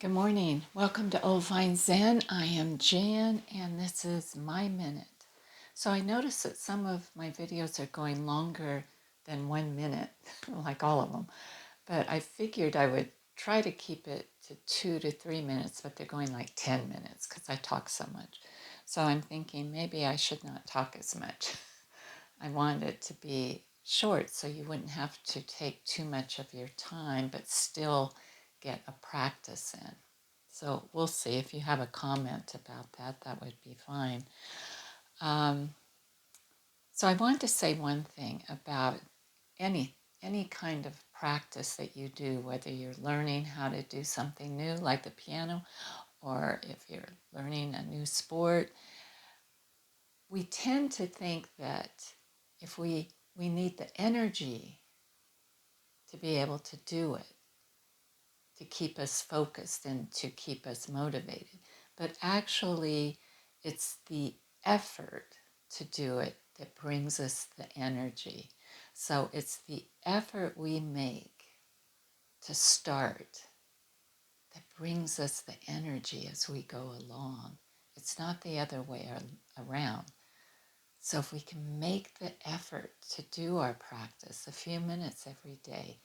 Good morning. Welcome to Old Vine Zen. I am Jan, and this is my minute. So I noticed that some of my videos are going longer than 1 minute, like all of them. But I figured I would try to keep it to 2 to 3 minutes, but they're going like 10 minutes because I talk so much. So I'm thinking maybe I should not talk as much. I wanted it to be short so you wouldn't have to take too much of your time, but still get a practice in. So we'll see. If you have a comment about that, that would be fine. So I wanted to say one thing about any kind of practice that you do, whether you're learning how to do something new like the piano, or if you're learning a new sport. We tend to think that if we need the energy to be able to do it, to keep us focused and to keep us motivated. But actually, it's the effort to do it that brings us the energy. So it's the effort we make to start that brings us the energy as we go along. It's not the other way around. So if we can make the effort to do our practice a few minutes every day,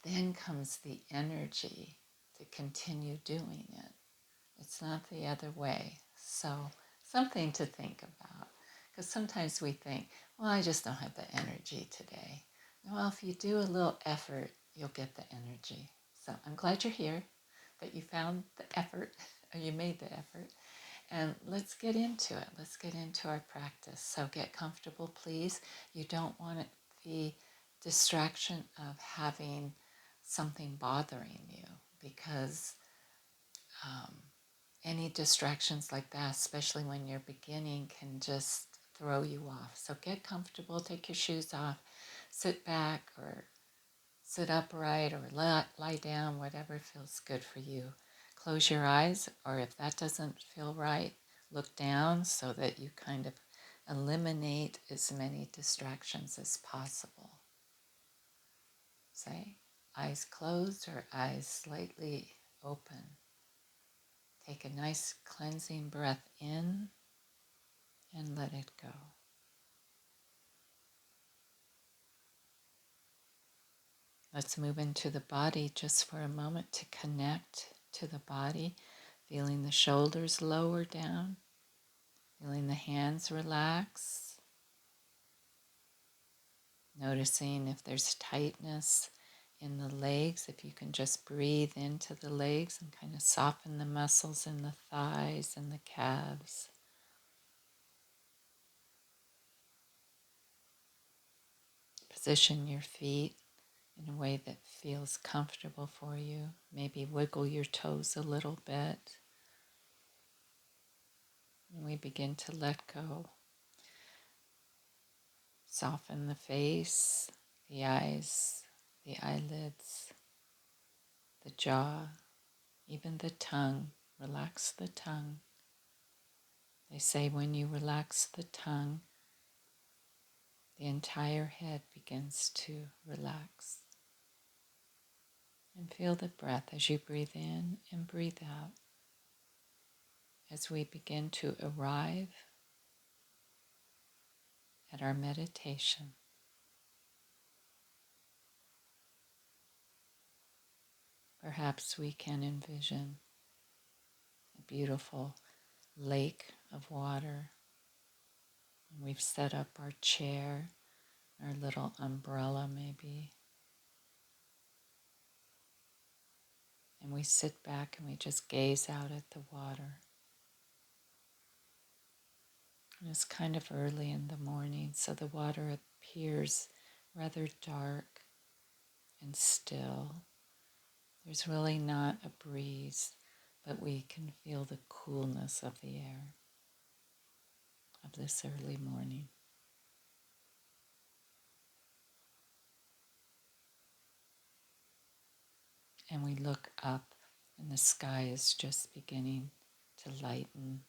then comes the energy to continue doing it. It's not the other way. So something to think about. Because sometimes we think, well, I just don't have the energy today. Well, if you do a little effort, you'll get the energy. So I'm glad you're here, that you found the effort, or you made the effort. And let's get into it. Let's get into our practice. So get comfortable, please. You don't want the distraction of having something bothering you, because um, any distractions like that, especially when you're beginning, can just throw you off. So get comfortable, take your shoes off, sit back or sit upright or lie down, whatever feels good for you. Close your eyes, or if that doesn't feel right, look down so that you kind of eliminate as many distractions as possible. Say, eyes closed or eyes slightly open. Take a nice cleansing breath in and let it go. Let's move into the body just for a moment to connect to the body, feeling the shoulders lower down, feeling the hands relax, noticing if there's tightness in the legs, if you can just breathe into the legs and kind of soften the muscles in the thighs and the calves. Position your feet in a way that feels comfortable for you. Maybe wiggle your toes a little bit. And we begin to let go. Soften the face, the eyes, the eyelids, the jaw, even the tongue. Relax the tongue. They say when you relax the tongue, the entire head begins to relax. And feel the breath as you breathe in and breathe out. As we begin to arrive at our meditation, perhaps we can envision a beautiful lake of water. And we've set up our chair, our little umbrella maybe. And we sit back and we just gaze out at the water. And it's kind of early in the morning, so the water appears rather dark and still. There's really not a breeze, but we can feel the coolness of the air of this early morning. And we look up, and the sky is just beginning to lighten.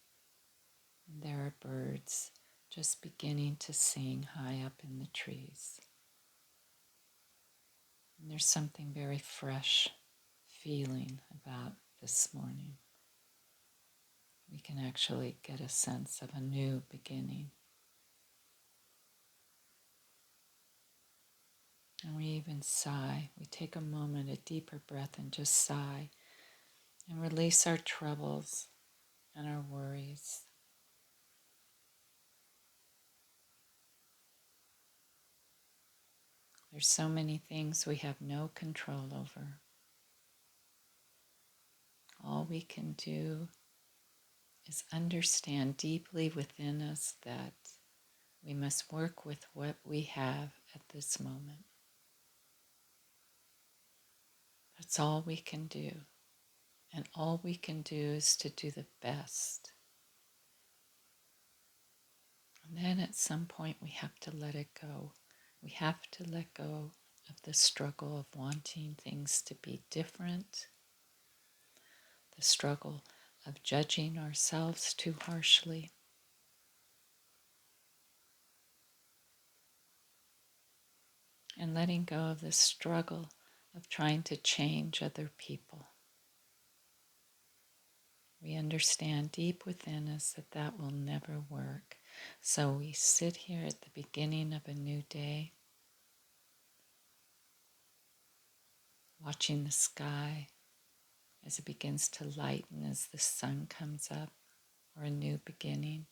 And there are birds just beginning to sing high up in the trees. And there's something very fresh feeling about this morning, we can actually get a sense of a new beginning. And we even sigh. We take a moment, a deeper breath, and just sigh and release our troubles and our worries. There's so many things we have no control over. All we can do is understand deeply within us that we must work with what we have at this moment. That's all we can do. And all we can do is to do the best. And then at some point we have to let it go. We have to let go of the struggle of wanting things to be different, the struggle of judging ourselves too harshly, and letting go of the struggle of trying to change other people. We understand deep within us that that will never work. So we sit here at the beginning of a new day, watching the sky as it begins to lighten as the sun comes up, or a new beginning.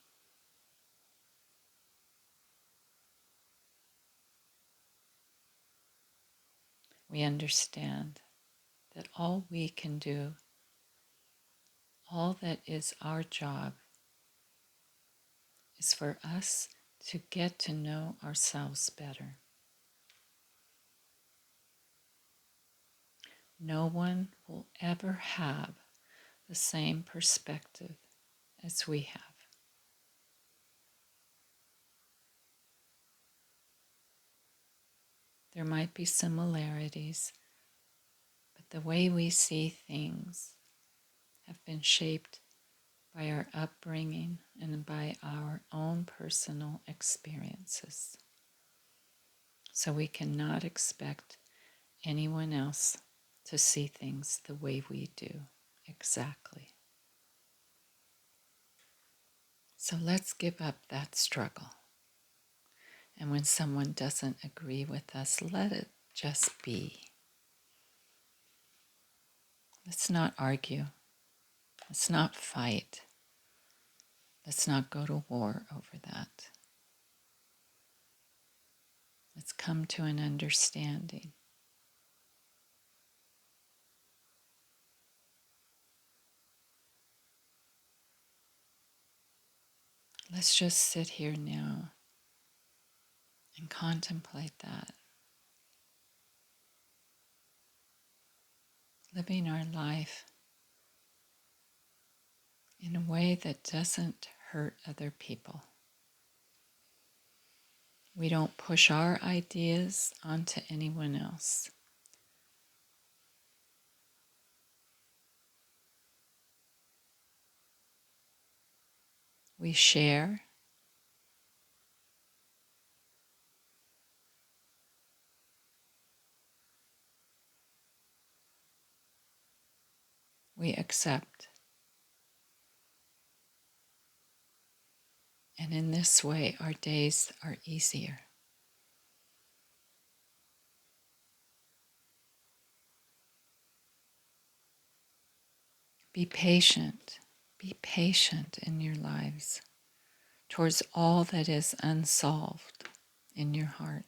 We understand that all we can do, all that is our job, is for us to get to know ourselves better. No one will ever have the same perspective as we have. There might be similarities, but the way we see things have been shaped by our upbringing and by our own personal experiences. So we cannot expect anyone else to see things the way we do exactly. So let's give up that struggle. And when someone doesn't agree with us, let it just be. Let's not argue. Let's not fight. Let's not go to war over that. Let's come to an understanding. Let's just sit here now and contemplate that. Living our life in a way that doesn't hurt other people. We don't push our ideas onto anyone else. We share. We accept. And in this way, our days are easier. Be patient. Be patient in your lives towards all that is unsolved in your heart.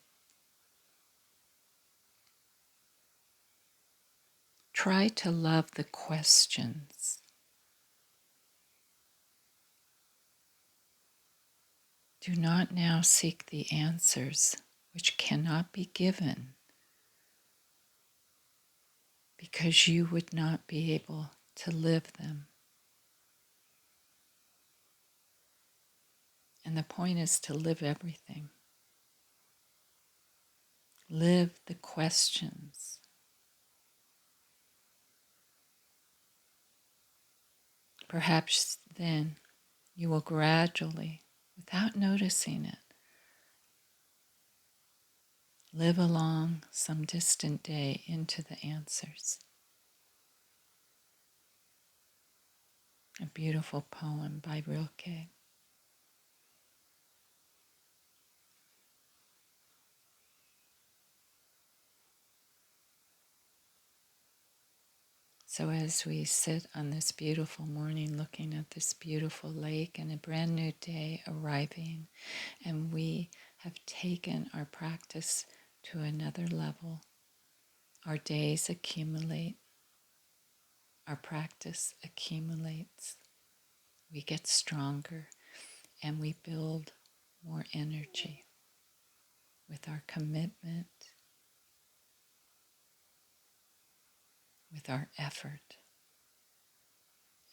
Try to love the questions. Do not now seek the answers which cannot be given because you would not be able to live them. And the point is to live everything. Live the questions. Perhaps then you will gradually, without noticing it, live along some distant day into the answers. A beautiful poem by Rilke. So as we sit on this beautiful morning looking at this beautiful lake and a brand new day arriving, and we have taken our practice to another level, our days accumulate, our practice accumulates, we get stronger, and we build more energy with our commitment, with our effort.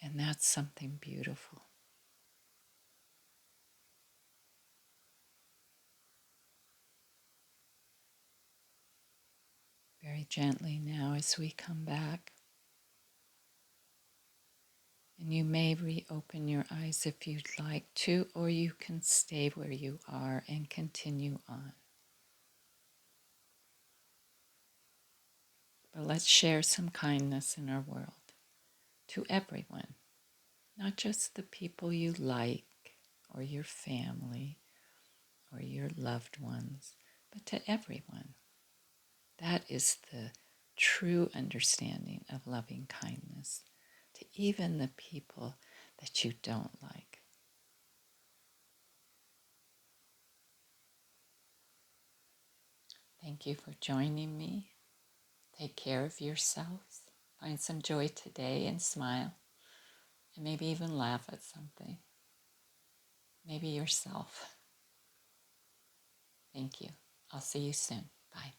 And that's something beautiful. Very gently now as we come back. And you may reopen your eyes if you'd like to, or you can stay where you are and continue on. But let's share some kindness in our world to everyone, not just the people you like or your family or your loved ones, but to everyone. That is the true understanding of loving kindness, to even the people that you don't like. Thank you for joining me. Take care of yourselves. Find some joy today and smile, and maybe even laugh at something. Maybe yourself. Thank you. I'll see you soon. Bye.